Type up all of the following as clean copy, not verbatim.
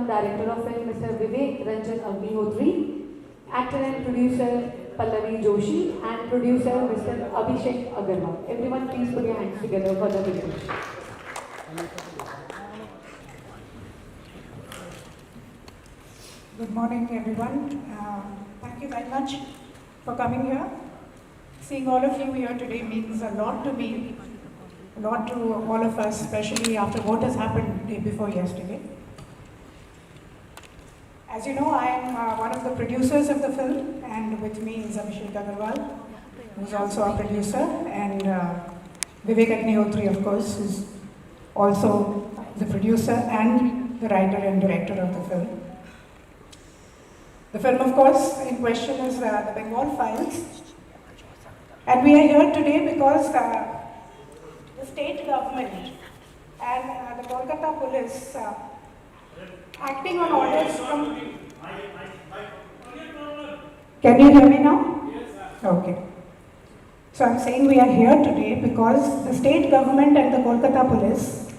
Director of film Mr. Vivek Ranjan Agnihotri, actor and producer Pallavi Joshi, and producer Mr. Abhishek Agarwal. Everyone, please put your hands together for the video. Good morning, everyone. Thank you very much for coming here. Seeing all of you here today means a lot to me, a lot to all of us, especially after what has happened day before yesterday. As you know, I am one of the producers of the film, and with me is Abhishek Agarwal, who is also our producer, and Vivek Agnihotri, of course, who is also the producer and the writer and director of the film. The film, of course, in question is the Bengal Files. And we are here today because the state government and the Kolkata police acting on orders from... Can you hear me now? Okay. So I'm saying we are here today because the state government and the Kolkata police,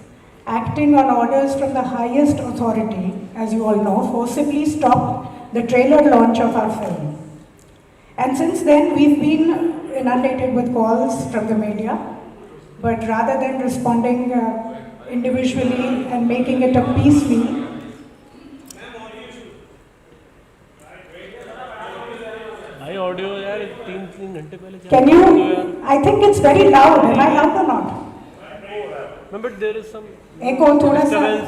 acting on orders from the highest authority, as you all know, forcibly stopped the trailer launch of our film. And since then, we've been inundated with calls from the media, but rather than responding individually and making it a piecemeal, can you, I think it's very loud, am I loud or not? Remember there is some echo, thoda sa.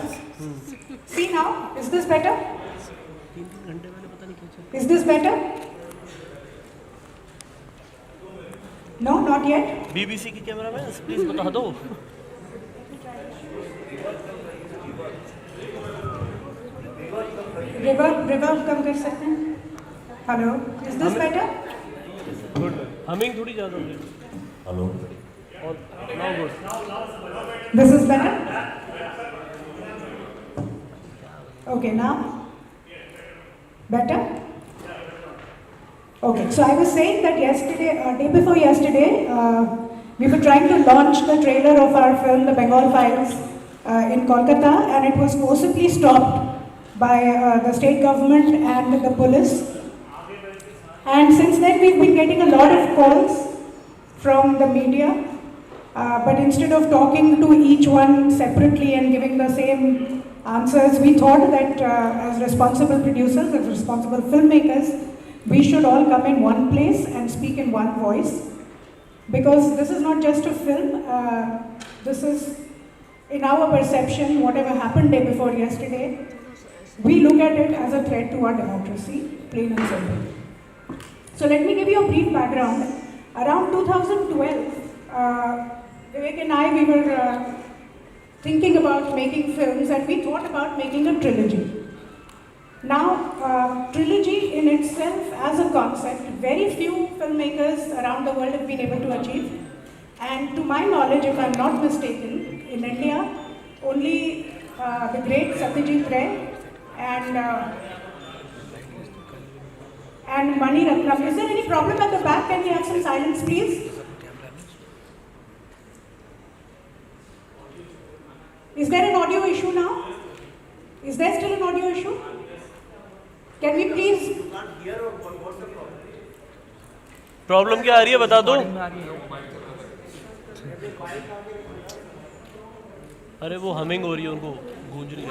See now, is this better? Is this better? No, not yet. BBC की camera में please बता दो. Reverb कम कर सकते हैं? Hello, is this better? Good. Humming थोड़ी ज़्यादा है. Hello. और now good. This is better? Okay, now? Better? Okay, so I was saying that yesterday, day before yesterday, we were trying to launch the trailer of our film, The Bengal Files, in Kolkata, and it was forcibly stopped by the state government and the police. And since then, we've been getting a lot of calls from the media, but instead of talking to each one separately and giving the same answers, we thought that as responsible producers, as responsible filmmakers, we should all come in one place and speak in one voice, because this is not just a film, this is, in our perception, whatever happened day before yesterday, we look at it as a threat to our democracy, plain and simple. So let me give you a brief background. Around 2012, Vivek and I, we were thinking about making films, and we thought about making a trilogy. Now, trilogy in itself as a concept, very few filmmakers around the world have been able to achieve. And to my knowledge, if I'm not mistaken, in India, only the great Satyajit Ray and Mani Ratnam. Is there any problem at the back? Can we have some silence, please? Is there an audio issue now? Is there still an audio issue? Can we please? Problem क्या आ रही है बता दो. अरे वो humming हो रही है, उनको गूंज रही है.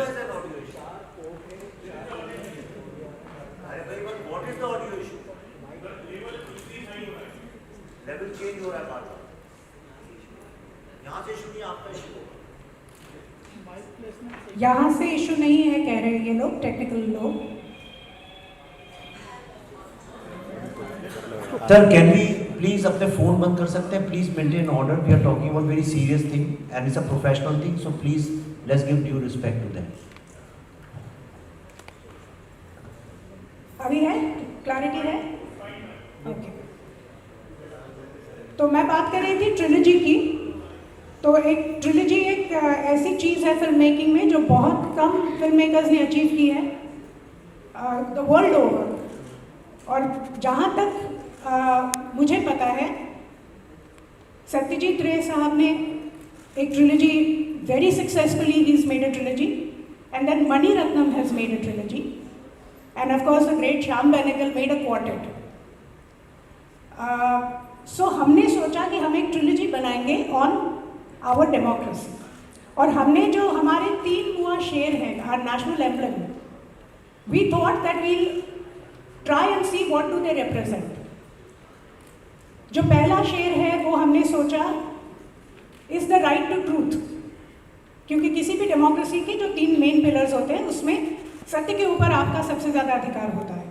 लेवल चेंज हो रहा है बार-बार. यहाँ से इशू नहीं, आपका इशू. यहाँ से इशू नहीं है कह रहे हैं ये लोग, टेक्निकल लोग. सर कैन वी प्लीज अपने फोन बंद कर सकते हैं? Please maintain order. We are talking about very serious thing and it's a professional thing, so please let's give due respect to them. अभी है? क्लैरिटी है? ओके. तो मैं बात कर रही थी ट्रिलॉजी की. तो एक ट्रिलॉजी एक ऐसी चीज़ है फिल्म मेकिंग में जो बहुत कम फिल्म मेकर्स ने अचीव की है द वर्ल्ड ओवर. और जहाँ तक मुझे पता है, सत्यजीत रे साहब ने एक trilogy very successfully, he's made a trilogy, And then Mani Ratnam has made a trilogy. And of course, the great Shyam Benegal made a quartet. So हमने सोचा कि हम एक ट्रिलॉजी बनाएंगे ऑन आवर डेमोक्रेसी. और हमने जो हमारे 3 मुआ शेर हैं, our national emblem, we thought that we'll try and see what do they represent. जो पहला शेर है वो हमने सोचा is the right to truth. क्योंकि किसी भी डेमोक्रेसी के जो 3 मेन पिलर्स होते हैं उसमें सत्य के ऊपर आपका सबसे ज़्यादा अधिकार होता है.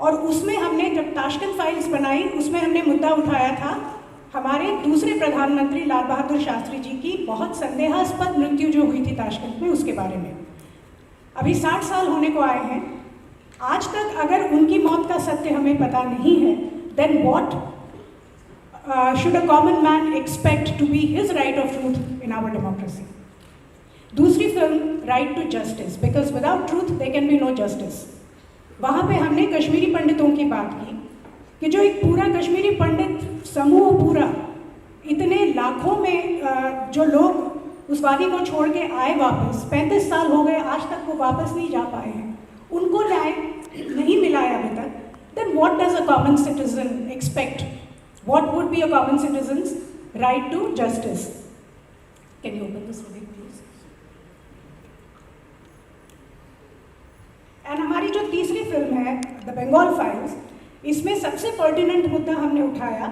और उसमें हमने जब ताशकंद फाइल्स बनाई उसमें हमने मुद्दा उठाया था हमारे दूसरे प्रधानमंत्री लाल बहादुर शास्त्री जी की बहुत संदेहास्पद मृत्यु जो हुई थी ताशकंद में, उसके बारे में. अभी 60 साल होने को आए हैं, आज तक अगर उनकी मौत का सत्य हमें पता नहीं है, then what should a common man expect to be his right of truth in our democracy. दूसरी film right to justice, because without truth there can be no justice. वहाँ पे हमने कश्मीरी पंडितों की बात की कि जो एक पूरा कश्मीरी पंडित समूह पूरा इतने लाखों में जो लोग उस वादी को छोड़ के आए वापस, 35 साल हो गए आज तक वो वापस नहीं जा पाए हैं, उनको न्याय नहीं मिला है अभी तक. Then what does a common citizen expect? What would be a common citizen's right to justice? Can you open this video, please? And हमारी जो तीसरी फिल्म है, The Bengal Files, इसमें सबसे पर्टिनेंट मुद्दा हमने उठाया,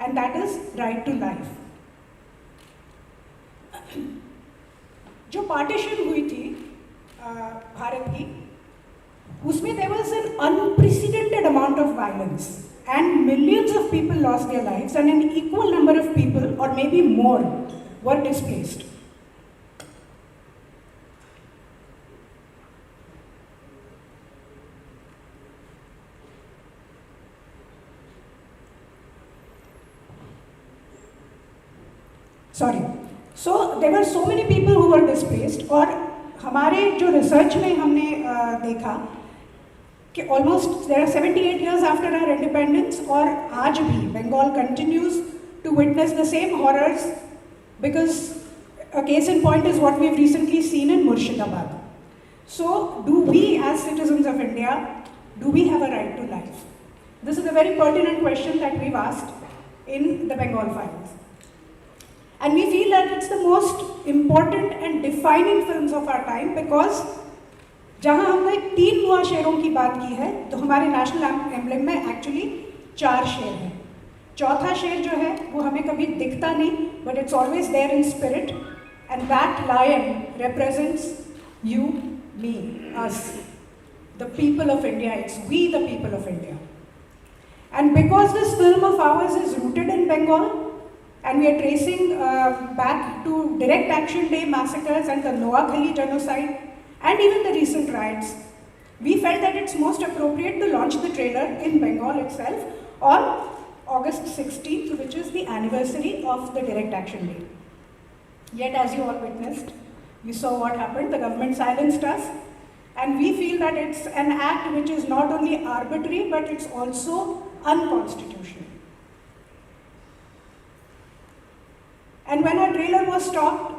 and that is right to life. जो पार्टीशन हुई थी भारत की, उसमें there was an unprecedented amount of violence. And millions of people lost their lives, and an equal number of people, or maybe more, were displaced. Sorry. So there were so many people who were displaced, और हमारे जो research में हमने देखा कि almost there are 78 years after our independence, और आज भी Bengal continues to witness the same horrors, because a case in point is what we've recently seen in Murshidabad. So, do we as citizens of India, do we have a right to life? This is a very pertinent question that we've asked in the Bengal Files. And we feel that it's the most important and defining films of our time, because जहाँ हमने 3 मुआ शेरों की बात की है, तो हमारे नेशनल एम्ब्लेम में एक्चुअली 4 शेर हैं. चौथा शेर जो है वो हमें कभी दिखता नहीं, but it's always there in spirit, and that lion represents you, me, us, the people of India. It's we the people of India. And because this film of ours is rooted in Bengal, and we are tracing back to direct action day massacres and the Noakhali genocide, and even the recent riots, we felt that it's most appropriate to launch the trailer in Bengal itself on August 16th, which is the anniversary of the Direct Action Day. Yet, as you all witnessed, you saw what happened. The government silenced us, and we feel that it's an act which is not only arbitrary, but it's also unconstitutional. And when our trailer was stopped,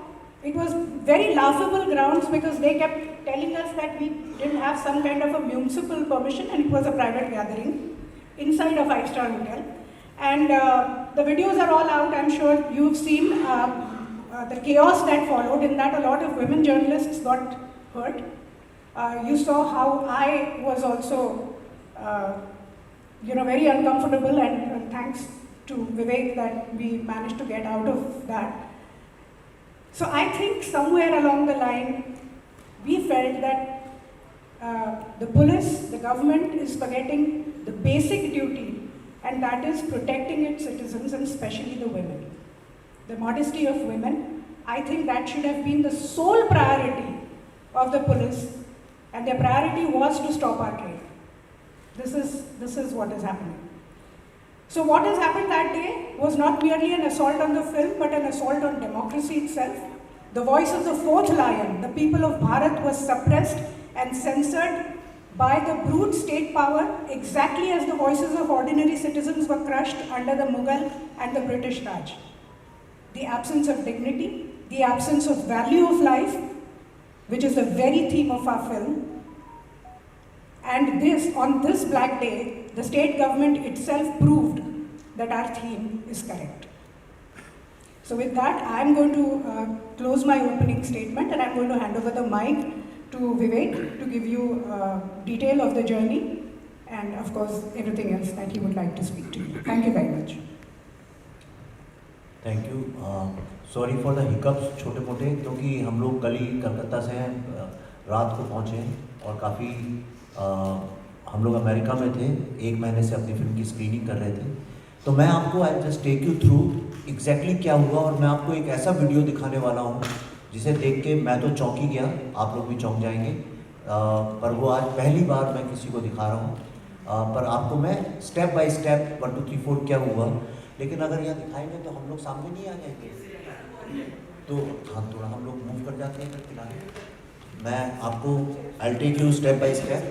it was very laughable grounds, because they kept telling us that we didn't have some kind of a municipal permission and it was a private gathering inside a 5-star hotel. And the videos are all out. I'm sure you've seen the chaos that followed. In that, a lot of women journalists got hurt. You saw how I was also, very uncomfortable, and thanks to Vivek that we managed to get out of that. So I think somewhere along the line, we felt that the police, the government is forgetting the basic duty, and that is protecting its citizens, and especially the women. The modesty of women, I think that should have been the sole priority of the police, and their priority was to stop our train. This is what is happening. So what has happened that day was not merely an assault on the film, but an assault on democracy itself. The voice of the fourth lion, the people of Bharat, was suppressed and censored by the brute state power, exactly as the voices of ordinary citizens were crushed under the Mughal and the British Raj. The absence of dignity, the absence of value of life, which is the very theme of our film. And on this Black Day, the state government itself proved that our theme is correct. So with that, I'm going to close my opening statement, and I'm going to hand over the mic to Vivek to give you detail of the journey and of course everything else that he would like to speak to you. Thank you very much. Thank you. Sorry for the hiccups छोटे मोटे, क्योंकि हम लोग कल ही कलकत्ता से रात को पहुँचे हैं और काफ़ी हम लोग अमेरिका में थे, 1 महीने से अपनी फिल्म की स्क्रीनिंग कर रहे थे. तो मैं आपको I just take you through exactly क्या हुआ, और मैं आपको एक ऐसा वीडियो दिखाने वाला हूँ जिसे देख के मैं तो चौंक ही गया, आप लोग भी चौंक जाएंगे. पर वो आज पहली बार मैं किसी को दिखा रहा हूँ. पर आपको मैं स्टेप बाय स्टेप 1 2 3 4 क्या हुआ, लेकिन अगर यहाँ दिखाएंगे तो हम लोग सामने नहीं आ जाएंगे. तो हाँ, थोड़ा हम लोग मूव कर जाते हैं इधर किनारे. मैं आपको I take you step by step.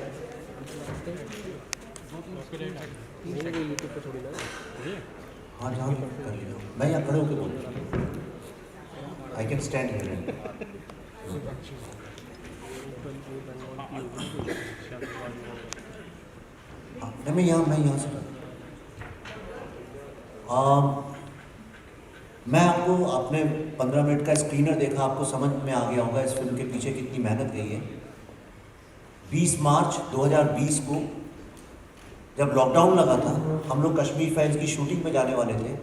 हाँ, जहाँ भी कर लिया, मैं यहाँ खड़े होकर बोलता हूँ. I can stand here. मैं यहाँ से मैं आपको आपने 15 मिनट का स्क्रीनर देखा, आपको समझ में आ गया होगा इस फिल्म के पीछे कितनी मेहनत गई है. 20 मार्च 2020 को जब लॉकडाउन लगा था, हम लोग कश्मीर फाइल्स की शूटिंग में जाने वाले थे.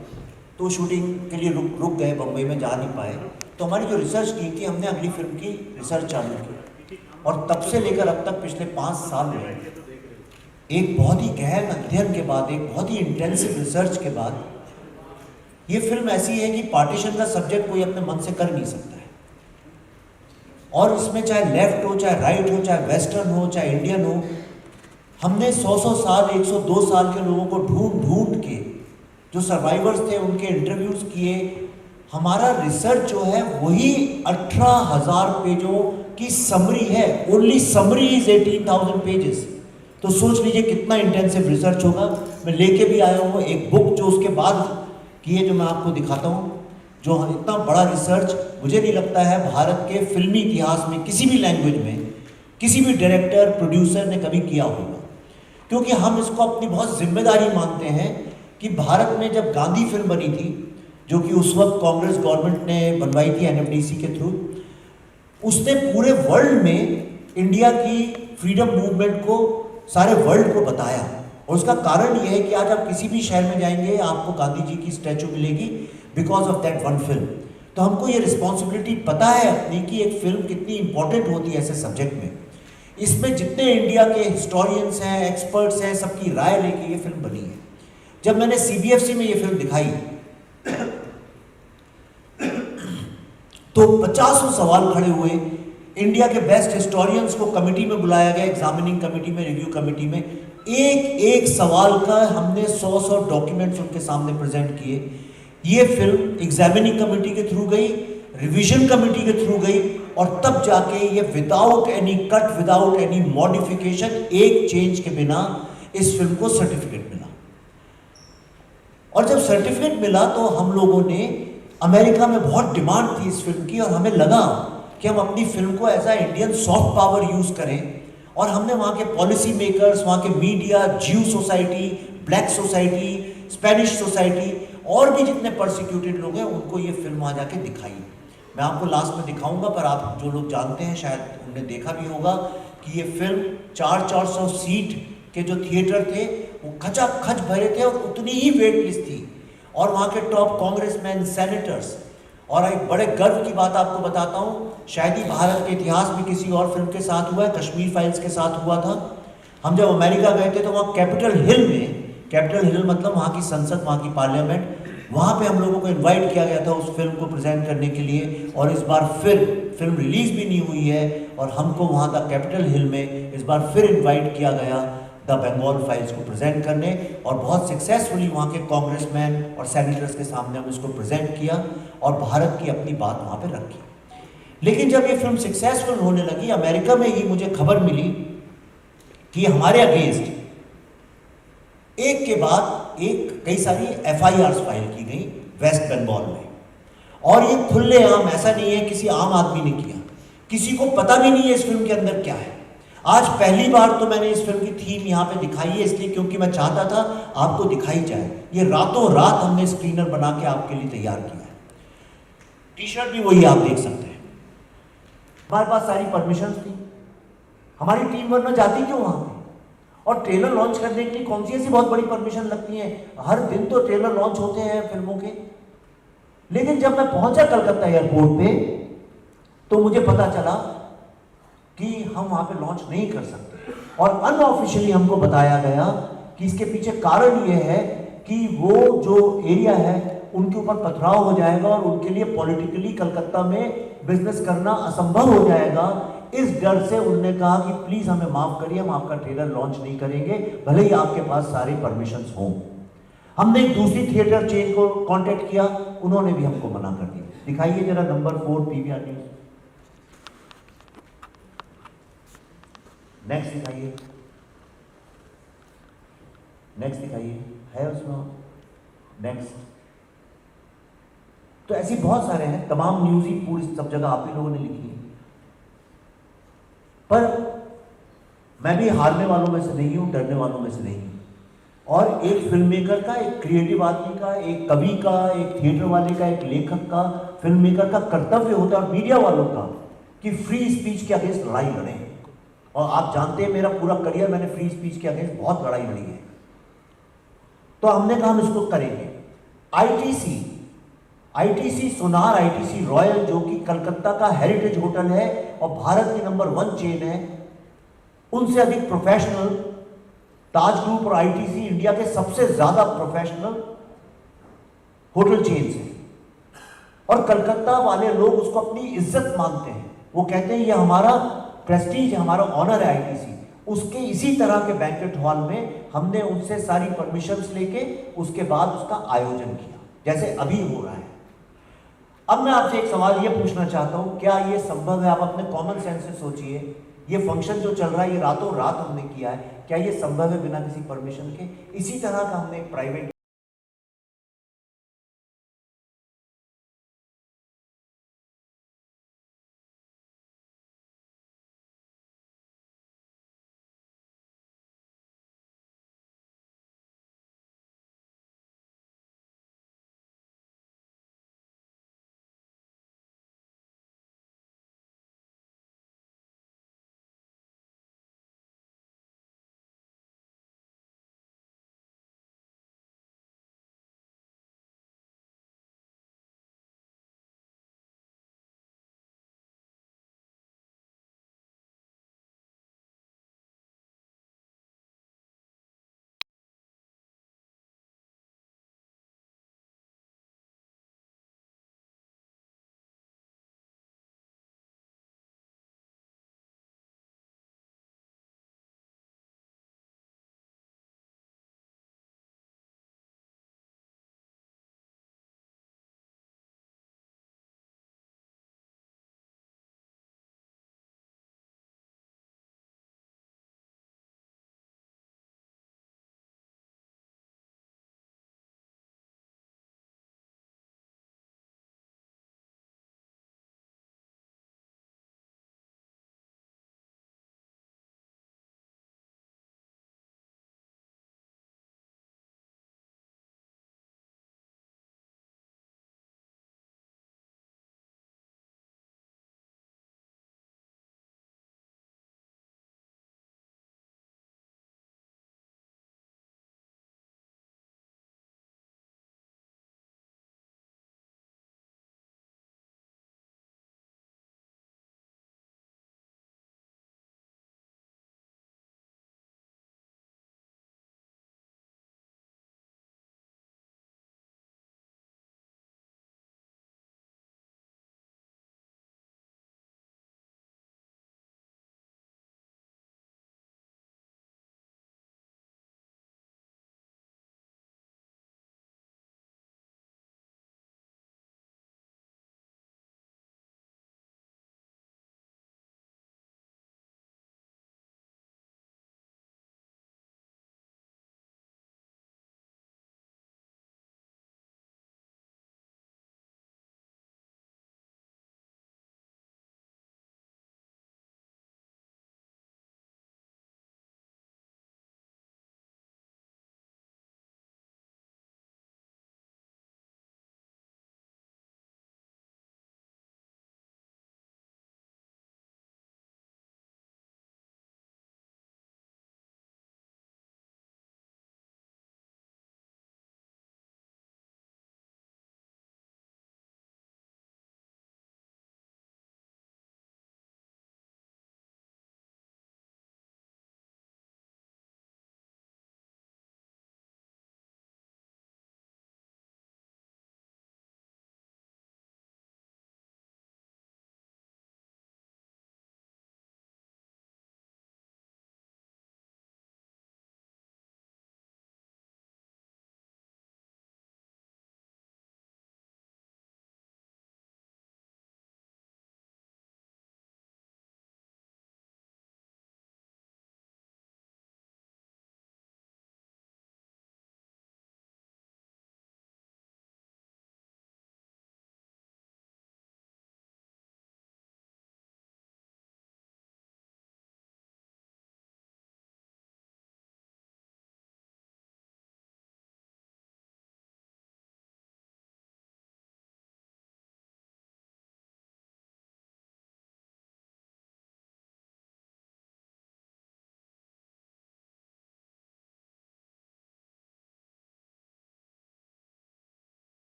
तो शूटिंग के लिए रुक गए, बम्बई में जा नहीं पाए. तो हमारी जो रिसर्च टीम थी, हमने अगली फिल्म की रिसर्च चालू की, और तब से लेकर अब तक पिछले 5 साल में एक बहुत ही गहन अध्ययन के बाद, एक बहुत ही इंटेंसिव रिसर्च के बाद ये फिल्म ऐसी है कि पार्टीशन का सब्जेक्ट कोई अपने मन से कर नहीं सकता है. और इसमें चाहे लेफ्ट हो, चाहे राइट हो, चाहे वेस्टर्न हो, चाहे इंडियन हो, हमने 100 साल 102 साल के लोगों को ढूंढ के, जो सर्वाइवर्स थे उनके इंटरव्यूज किए. हमारा रिसर्च जो है वही 18,000 पेजों की समरी है. Only summary is 18,000 pages. तो सोच लीजिए कितना इंटेंसिव रिसर्च होगा. मैं लेके भी आया हूँ एक बुक जो उसके बाद की है, जो मैं आपको दिखाता हूँ. जो इतना बड़ा रिसर्च मुझे नहीं लगता है भारत के फिल्मी इतिहास में किसी भी लैंग्वेज में किसी भी डायरेक्टर प्रोड्यूसर ने कभी किया होगा. क्योंकि हम इसको अपनी बहुत जिम्मेदारी मानते हैं कि भारत में जब गांधी फिल्म बनी थी, जो कि उस वक्त कांग्रेस गवर्नमेंट ने बनवाई थी एनएफडीसी के थ्रू, उसने पूरे वर्ल्ड में इंडिया की फ्रीडम मूवमेंट को, सारे वर्ल्ड को बताया. और उसका कारण ये है कि आज आप किसी भी शहर में जाएंगे, आपको गांधी जी की स्टैचू मिलेगी because of that one film. तो हमको ये रिस्पॉन्सिबिलिटी पता है अपनी कि एक फिल्म कितनी इंपॉर्टेंट होती है ऐसे सब्जेक्ट में. इसमें जितने इंडिया के हिस्टोरियंस हैं, एक्सपर्ट्स हैं, सबकी राय लेके ये फिल्म बनी है. जब मैंने सीबीएफसी में ये फिल्म दिखाई तो 50 सवाल खड़े हुए. इंडिया के बेस्ट हिस्टोरियंस को कमेटी में बुलाया गया, एग्जामिनिंग कमेटी में, रिव्यू कमेटी में. एक सवाल का हमने 100 डॉक्यूमेंट्स उनके सामने प्रेजेंट किए. ये फिल्म एग्जामिनिंग कमेटी के थ्रू गई, रिवीजन कमेटी के थ्रू गई, और तब जाके ये without any cut, without any modification, एक चेंज के बिना इस फिल्म को सर्टिफिकेट मिला. और जब सर्टिफिकेट मिला तो हम लोगों ने, अमेरिका में बहुत डिमांड थी इस फिल्म की, और हमें लगा कि हम अपनी फिल्म को as a Indian soft power use करें. और हमने वहाँ के पॉलिसी मेकर्स, वहाँ के मीडिया, ज्यू society, black society, Spanish society, और भी जितने परसिक्यूटेड लोग हैं, उनको ये फिल्म वहाँ जाके दिखाई. मैं आपको लास्ट में दिखाऊंगा, पर आप जो लोग जानते हैं शायद उन्होंने देखा भी होगा कि ये फिल्म 400 सीट के जो थिएटर थे वो खचाखच भरे थे, और उतनी ही वेट लिस्ट थी. और वहाँ के टॉप कांग्रेसमैन, सेनेटर्स. और एक बड़े गर्व की बात आपको बताता हूँ, शायद ही भारत के इतिहास में किसी और फिल्म के साथ हुआ है, कश्मीर फाइल्स के साथ हुआ था. हम जब अमेरिका गए थे तो वहाँ कैपिटल हिल में, कैपिटल हिल मतलब वहाँ की संसद, वहाँ की पार्लियामेंट, वहाँ पे हम लोगों को इनवाइट किया गया था उस फिल्म को प्रेजेंट करने के लिए. और इस बार फिर फिल्म रिलीज भी नहीं हुई है, और हमको वहाँ द कैपिटल हिल में इस बार फिर इन्वाइट किया गया द बंगाल फाइल्स को प्रेजेंट करने. और बहुत सक्सेसफुली वहाँ के कांग्रेसमैन और सेनेटर्स के सामने हम इसको प्रेजेंट किया, और भारत की अपनी बात वहाँ पे रखी. लेकिन जब ये फिल्म सक्सेसफुल होने लगी, अमेरिका में ही मुझे खबर मिली कि हमारे अगेंस्ट एक के बाद एक कई सारी FIRs फाइल की गई वेस्ट बंगाल में. और ये खुलेआम, ऐसा नहीं है किसी आम आदमी ने किया, किसी को पता भी नहीं है इस फिल्म के अंदर क्या है। आज पहली बार तो मैंने इस फिल्म की थीम यहाँ पे दिखाई है, इसलिए क्योंकि मैं चाहता था आपको दिखाई जाए। ये रातों रात हमने स्क्रीनर बना के आपके लिए तैयार किया है। टी शर्ट भी वही आप देख सकते हैं। हमारे पास सारी परमिशन थी, हमारी टीम वरना जाती क्यों वहां पे? और ट्रेलर लॉन्च करने के लिए कौन सी ऐसी बहुत बड़ी परमिशन लगती है? हर दिन तो ट्रेलर लॉन्च होते हैं फिल्मों के। लेकिन जब मैं पहुंचा कलकत्ता एयरपोर्ट पे तो मुझे पता चला कि हम वहां पे लॉन्च नहीं कर सकते, और अनऑफिशियली हमको बताया गया कि इसके पीछे कारण ये है कि वो जो एरिया है उनके ऊपर पथराव हो जाएगा और उनके लिए पॉलिटिकली कलकत्ता में बिजनेस करना असंभव हो जाएगा। इस डर से उन्होंने कहा कि प्लीज हमें माफ करिए, हम आपका ट्रेलर लॉन्च नहीं करेंगे, भले ही आपके पास सारे परमिशंस हों। हमने एक दूसरी थिएटर चेन को कांटेक्ट किया, उन्होंने भी हमको मना कर दिया। दिखाइए जरा नंबर 4 पीवीआर न्यूज, नेक्स्ट दिखाइए, नेक्स्ट दिखाइए, है उसमें नेक्स्ट। तो ऐसी बहुत सारे हैं, तमाम न्यूज ही पूरी सब जगह आप ही लोगों ने लिखी है। पर मैं भी हारने वालों में से नहीं हूं, डरने वालों में से नहीं हूं। और एक फिल्म मेकर का, एक क्रिएटिव आदमी का, एक कवि का, एक थिएटर वाले का, एक लेखक का, फिल्म मेकर का कर्तव्य होता है, और मीडिया वालों का, कि फ्री स्पीच के अगेंस्ट लड़ाई लड़ें। और आप जानते हैं मेरा पूरा करियर मैंने फ्री स्पीच के अगेंस्ट बहुत लड़ाई लड़ी है। तो हमने कहा हम इसको करेंगे। आईटीसी सोनार, आईटीसी रॉयल, जो कि कलकत्ता का हेरिटेज होटल है और भारत की नंबर 1 चेन है, उनसे अधिक प्रोफेशनल ताज ग्रुप और आईटीसी इंडिया के सबसे ज्यादा प्रोफेशनल होटल चेन्स हैं। और कलकत्ता वाले लोग उसको अपनी इज्जत मानते हैं, वो कहते हैं ये हमारा प्रेस्टीज है, हमारा ऑनर है आईटीसी। उसके इसी तरह के बैंकेट हॉल में हमने उनसे सारी परमिशंस लेके उसके बाद उसका आयोजन किया, जैसे अभी हो रहा है। अब मैं आपसे एक सवाल ये पूछना चाहता हूं, क्या ये संभव है? आप अपने कॉमन सेंस से सोचिए, ये फंक्शन जो चल रहा है ये रातों रात हमने किया है, क्या ये संभव है बिना किसी परमिशन के? इसी तरह का हमने एक प्राइवेट